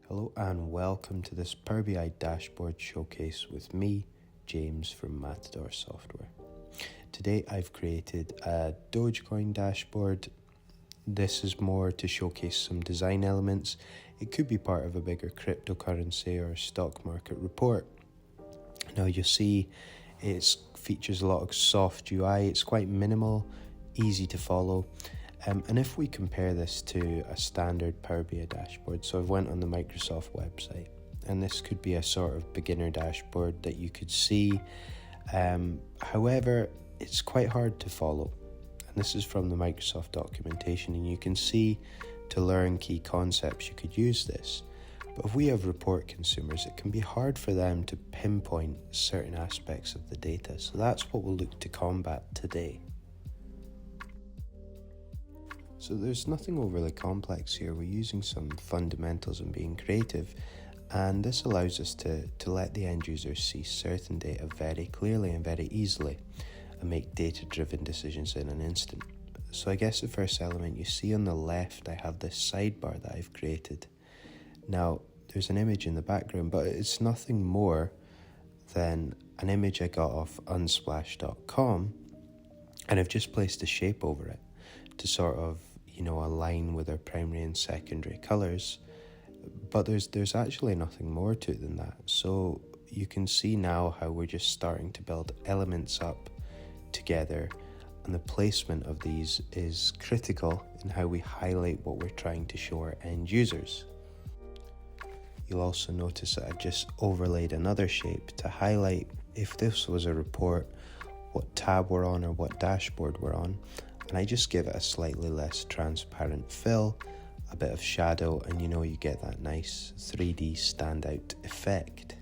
Hello and welcome to this Power BI dashboard showcase with me, James from Matador Software. Today I've created a Dogecoin dashboard. This is more to showcase some design elements. It could be part of a bigger cryptocurrency or stock market report. Now you'll see it features a lot of soft UI. It's quite minimal, easy to follow. And if we compare this to a standard Power BI dashboard, so I've went on the Microsoft website, and this could be a sort of beginner dashboard that you could see. However, it's quite hard to follow. And this is from the Microsoft documentation, and you can see to learn key concepts, you could use this. But if we have report consumers, it can be hard for them to pinpoint certain aspects of the data. So that's what we'll look to combat today. So there's nothing overly complex here. We're using some fundamentals and being creative, and this allows us to let the end users see certain data very clearly and very easily and make data-driven decisions in an instant. So I guess the first element you see on the left, I have this sidebar that I've created. Now there's an image in the background, but it's nothing more than an image I got off unsplash.com, and I've just placed a shape over it to sort of, align with our primary and secondary colors. But there's actually nothing more to it than that. So you can see now how we're just starting to build elements up together, and the placement of these is critical in how we highlight what we're trying to show our end users. You'll also notice that I've just overlaid another shape to highlight if this was a report, what tab we're on or what dashboard we're on. And I just give it a slightly less transparent fill, a bit of shadow, and you get that nice 3D standout effect.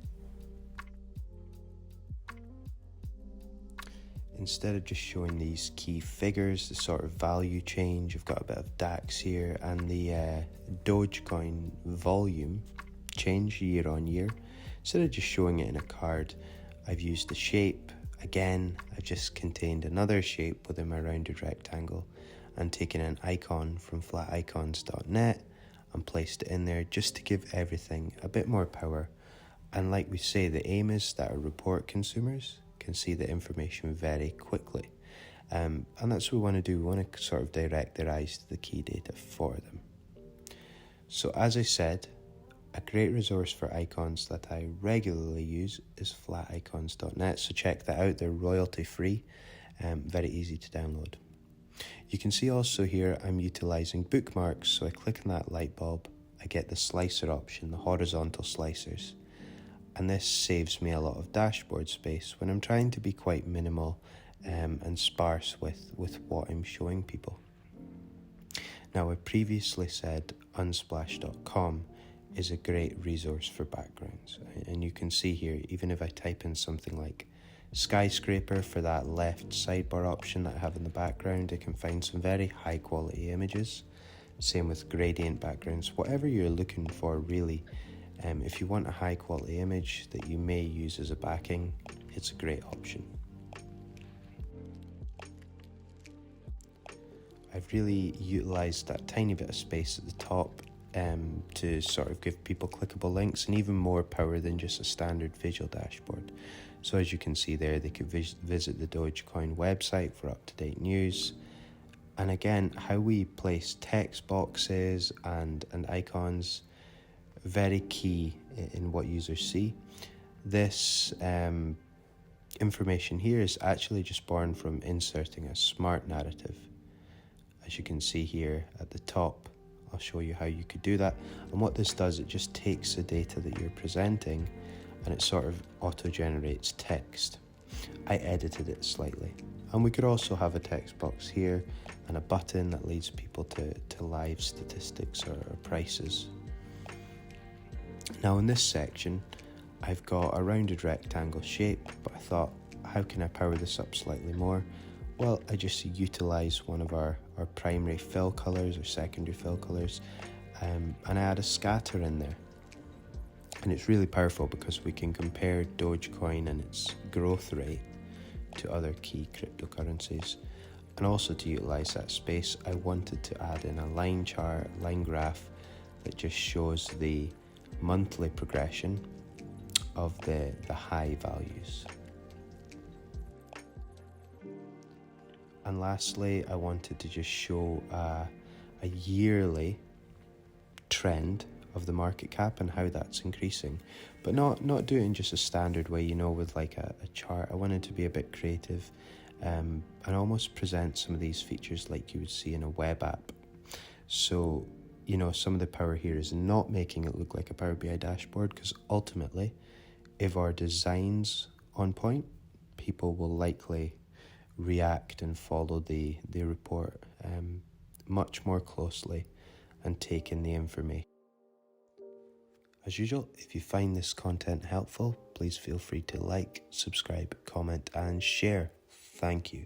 Instead of just showing these key figures, the sort of value change, I've got a bit of DAX here and the Dogecoin volume change year on year. Instead of just showing it in a card, I've used the shape. Again, I've just contained another shape within my rounded rectangle and taken an icon from flaticons.net and placed it in there just to give everything a bit more power. And like we say, the aim is that our report consumers can see the information very quickly. And that's what we want to do. We want to sort of direct their eyes to the key data for them. So as I said, a great resource for icons that I regularly use is flaticons.net, so check that out. They're royalty free, very easy to download. You can see also here I'm utilizing bookmarks, so I click on that light bulb, I get the slicer option, the horizontal slicers, and this saves me a lot of dashboard space when I'm trying to be quite minimal and sparse with what I'm showing people. Now I previously said unsplash.com is a great resource for backgrounds, and you can see here, even if I type in something like skyscraper for that left sidebar option that I have in the background, I can find some very high quality images. Same with gradient backgrounds, whatever you're looking for really. If you want a high quality image that you may use as a backing, it's a great option. I've really utilized that tiny bit of space at the top to sort of give people clickable links and even more power than just a standard visual dashboard. So as you can see there, they could visit the Dogecoin website for up-to-date news. And again, how we place text boxes and icons, very key in what users see. This information here is actually just born from inserting a smart narrative. As you can see here at the top, I'll show you how you could do that. And what this does, it just takes the data that you're presenting and it sort of auto-generates text. I edited it slightly. And we could also have a text box here and a button that leads people to live statistics or prices. Now in this section, I've got a rounded rectangle shape, but I thought, how can I power this up slightly more? Well, I just utilize one of our primary fill colors or secondary fill colors, and I add a scatter in there. And it's really powerful because we can compare Dogecoin and its growth rate to other key cryptocurrencies. And also to utilize that space, I wanted to add in a line chart, line graph that just shows the monthly progression of the high values. And lastly, I wanted to just show a yearly trend of the market cap and how that's increasing, but not do it in just a standard way, with like a chart. I wanted to be a bit creative and almost present some of these features like you would see in a web app. So, some of the power here is not making it look like a Power BI dashboard, because ultimately, if our design's on point, people will likely react and follow the report much more closely and take in the information. As usual, if you find this content helpful, please feel free to like, subscribe, comment, and share. Thank you.